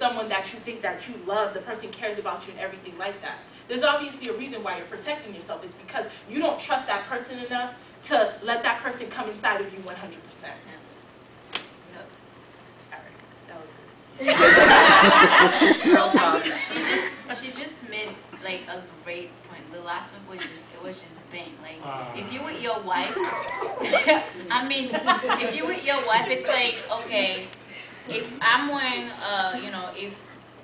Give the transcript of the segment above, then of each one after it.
someone that you think that you love, the person cares about you and everything like that. There's obviously a reason why you're protecting yourself. It's because you don't trust that person enough to let that person come inside of you 100%. I mean, she just made like a great point. The last one was just bang. Like, if you with your wife, I mean, if you with your wife, it's like, okay, if I'm wearing if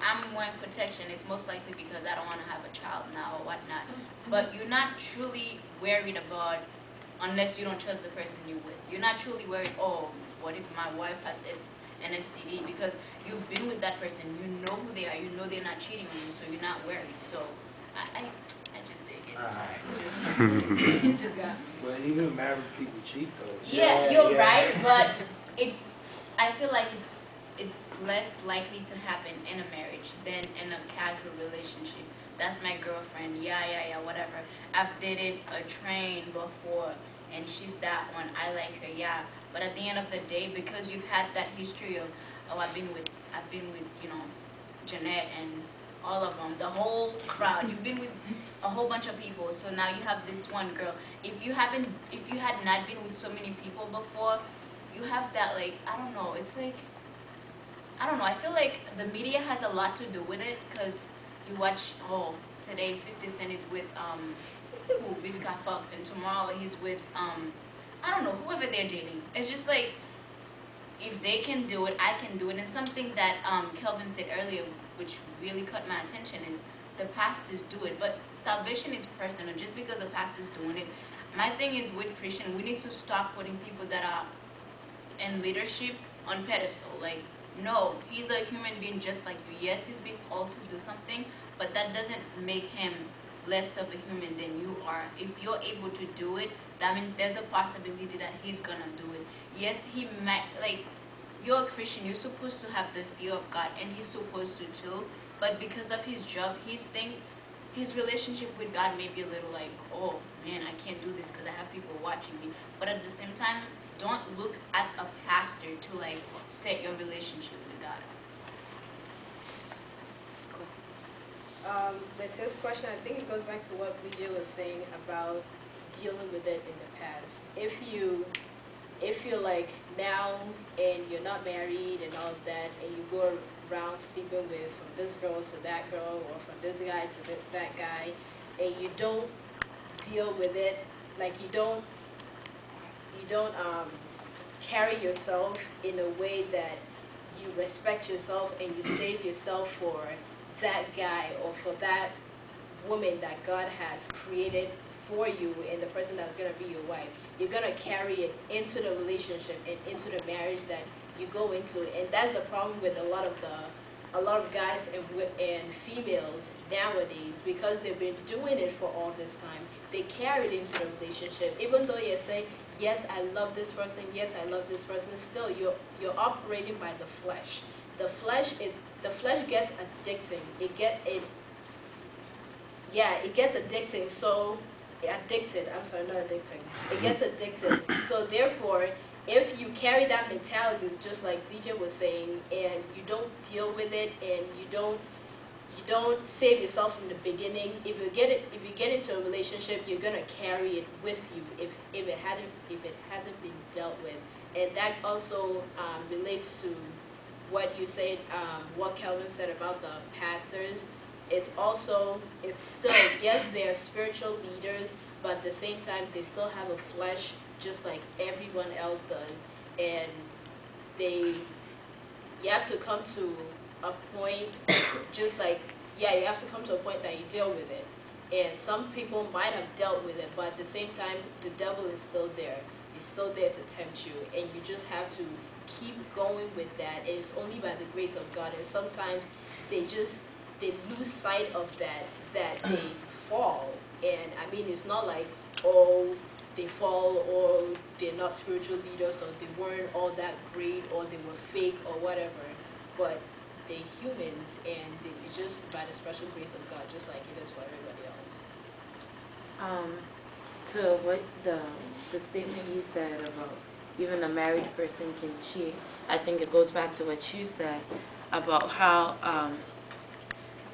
I'm wearing protection, it's most likely because I don't want to have a child now or whatnot. But you're not truly worried about, unless you don't trust the person you're with. You're not truly worried, oh, what if my wife has an STD? Because you've been with that person, you know who they are, you know they're not cheating on you, so you're not worried. So I just dig it. It just got me. Well, even married people cheat though. Yeah, you're right, but I feel like it's less likely to happen in a marriage than in a casual relationship. That's my girlfriend, yeah, whatever. I've dated a train before, and she's that one. I like her, yeah. But at the end of the day, because you've had that history of, oh, I've been with Jeanette and all of them, the whole crowd. You've been with a whole bunch of people, so now you have this one girl. If you had not been with so many people before, you have that, like, I don't know. It's like, I don't know. I feel like the media has a lot to do with it, because you watch, oh, today 50 Cent is with Vivica Fox, and tomorrow he's with I don't know, whoever they're dating. It's just like, if they can do it, I can do it. And something that Kelvin said earlier, which really caught my attention, is the pastors do it. But salvation is personal. Just because a pastor's doing it, my thing is with Christian, we need to stop putting people that are in leadership on pedestal. Like, no, he's a human being just like you. Yes, he's been called to do something, but that doesn't make him less of a human than you are. If you're able to do it, that means there's a possibility that he's gonna do it. Yes, he might, like, you're a Christian, you're supposed to have the fear of God, and he's supposed to too, but because of his job, his relationship with God may be a little like, oh man, I can't do this because I have people watching me. But at the same time, don't look at a pastor to like set your relationship with God. With his question, I think it goes back to what Vijay was saying about dealing with it in the past. If you're like now and you're not married and all of that, and you go around sleeping with from this girl to that girl, or from this guy to that guy, and you don't deal with it, like you don't carry yourself in a way that you respect yourself and you save yourself for that guy or for that woman that God has created for you and the person that's going to be your wife. You're going to carry it into the relationship and into the marriage that you go into. And that's the problem with a lot of guys and females nowadays, because they've been doing it for all this time. They carry it into the relationship. Even though you're saying, yes, I love this person, yes, I love this person, still you're operating by the flesh. The flesh gets addicting. It gets addicting. So addicted. I'm sorry, not addicting. It gets addicted. So therefore, if you carry that mentality, just like DJ was saying, and you don't deal with it, and you don't save yourself from the beginning, if you get into a relationship, you're gonna carry it with you if it hasn't been dealt with. And that also relates to what you said, what Kelvin said about the pastors. It's still, yes, they're spiritual leaders, but at the same time, they still have a flesh just like everyone else does. And you have to come to a point, just like, you have to come to a point that you deal with it. And some people might have dealt with it, but at the same time, the devil is still there. He's still there to tempt you, and you just have to keep going with that. And it's only by the grace of God. And sometimes they lose sight of that they fall. And I mean, it's not like, oh, they fall, or they're not spiritual leaders, or they weren't all that great, or they were fake, or whatever. But they're humans, and it's just by the special grace of God, just like it is for everybody else. To what the statement you said about even a married person can cheat, I think it goes back to what you said. about how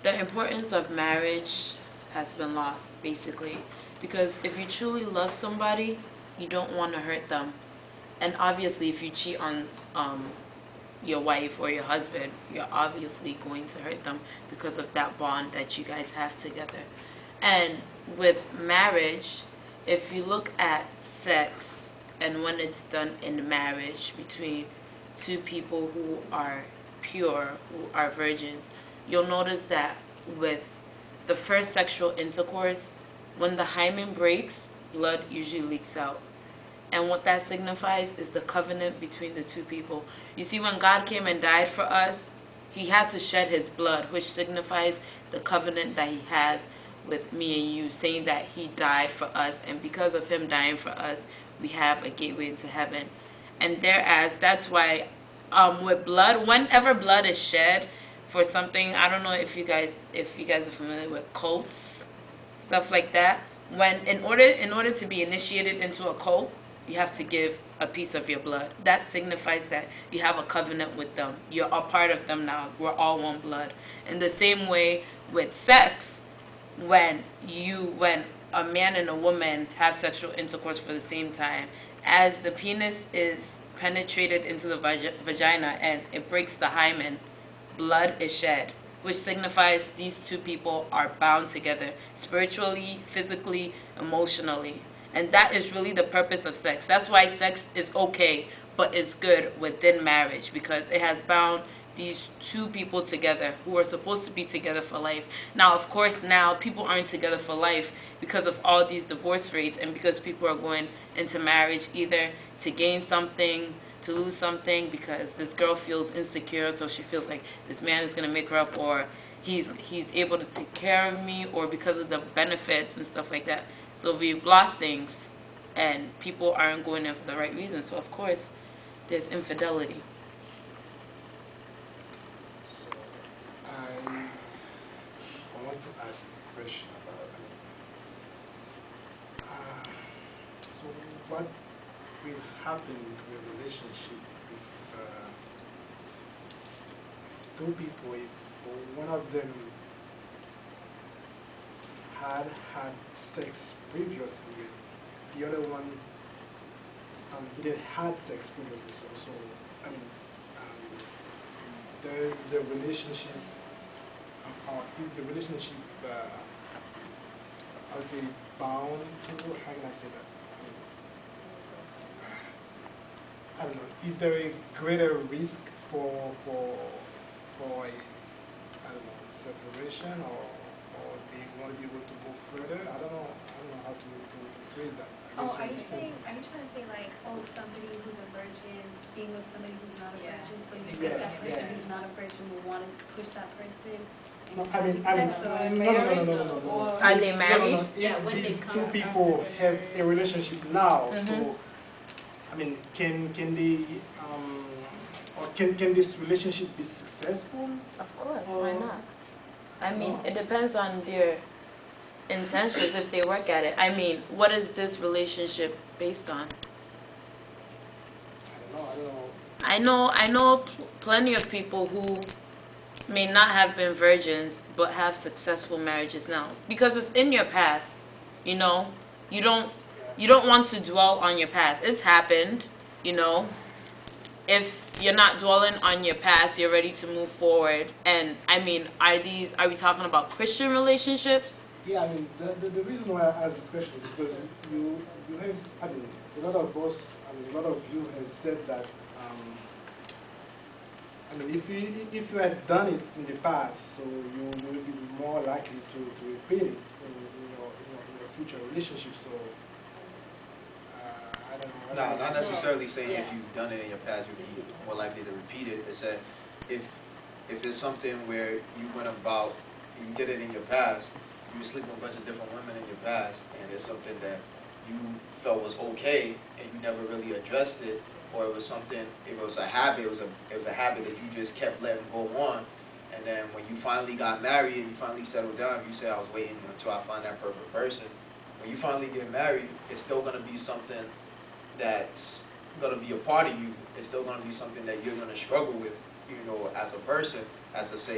the importance of marriage has been lost, basically. Because if you truly love somebody, you don't want to hurt them. And obviously, if you cheat on your wife or your husband, you're obviously going to hurt them because of that bond that you guys have together. And with marriage, if you look at sex and when it's done in marriage between two people who are pure, who are virgins, you'll notice that with the first sexual intercourse, when the hymen breaks, blood usually leaks out. And what that signifies is the covenant between the two people. You see, when God came and died for us, he had to shed his blood, which signifies the covenant that he has with me and you, saying that he died for us. And because of him dying for us, we have a gateway into heaven. And thereas, that's why with blood, whenever blood is shed for something, I don't know if you guys are familiar with cults, stuff like that. When in order to be initiated into a cult, you have to give a piece of your blood. That signifies that you have a covenant with them. You're a part of them now. We're all one blood. In the same way with sex, when a man and a woman have sexual intercourse for the same time, as the penis is penetrated into the vagina and it breaks the hymen, blood is shed, which signifies these two people are bound together spiritually, physically, emotionally. And that is really the purpose of sex. That's why sex is okay, but it's good within marriage, because it has bound these two people together who are supposed to be together for life. Now, of course, now people aren't together for life because of all these divorce rates and because people are going into marriage either to gain something, to lose something, because this girl feels insecure, so she feels like this man is going to make her up, or he's able to take care of me, or because of the benefits and stuff like that. So we've lost things, and people aren't going in for the right reasons. So of course, there's infidelity. So I want to ask a question about, so what will happen to a relationship if two people, if one of them had sex previously, the other one didn't had sex previously, so I mean, there's the relationship, is the relationship, I would say, bound to, how can I say that? I don't know, is there a greater risk for a, I don't know, separation, or they want to be able to go further? I don't know how to phrase that. Are you trying to say like, somebody who's a virgin being with somebody who's not a virgin, so you think that person who's not a virgin will want to push that person? No, no. Are they married? No. If these two people have a relationship now, so I mean, can they, or can this relationship be successful? Of course, why not? I mean, it depends on their intentions if they work at it. I mean, what is this relationship based on? I don't know. I know plenty of people who may not have been virgins but have successful marriages now, because it's in your past. You know, you don't want to dwell on your past. It's happened, you know. If you're not dwelling on your past, you're ready to move forward. And I mean, are we talking about Christian relationships? Yeah, I mean, the reason why I ask this question is because you have, I mean, a lot of us, a lot of you have said that, I mean, if you had done it in the past, so you will be more likely to repeat it in your future relationship. So I don't know. No, not necessarily saying if you've done it in your past, you'd be more likely to repeat it. It's that if it's something where you went about, you did it in your past, you were sleeping with a bunch of different women in your past, and it's something that you felt was okay, and you never really addressed it, or it was something, it was a habit, it was a habit that you just kept letting go on, and then when you finally got married and you finally settled down, you said, I was waiting until I find that perfect person. When you finally get married, it's still going to be something that's going to be a part of you. It's still going to be something that you're going to struggle with. as a person, as to say,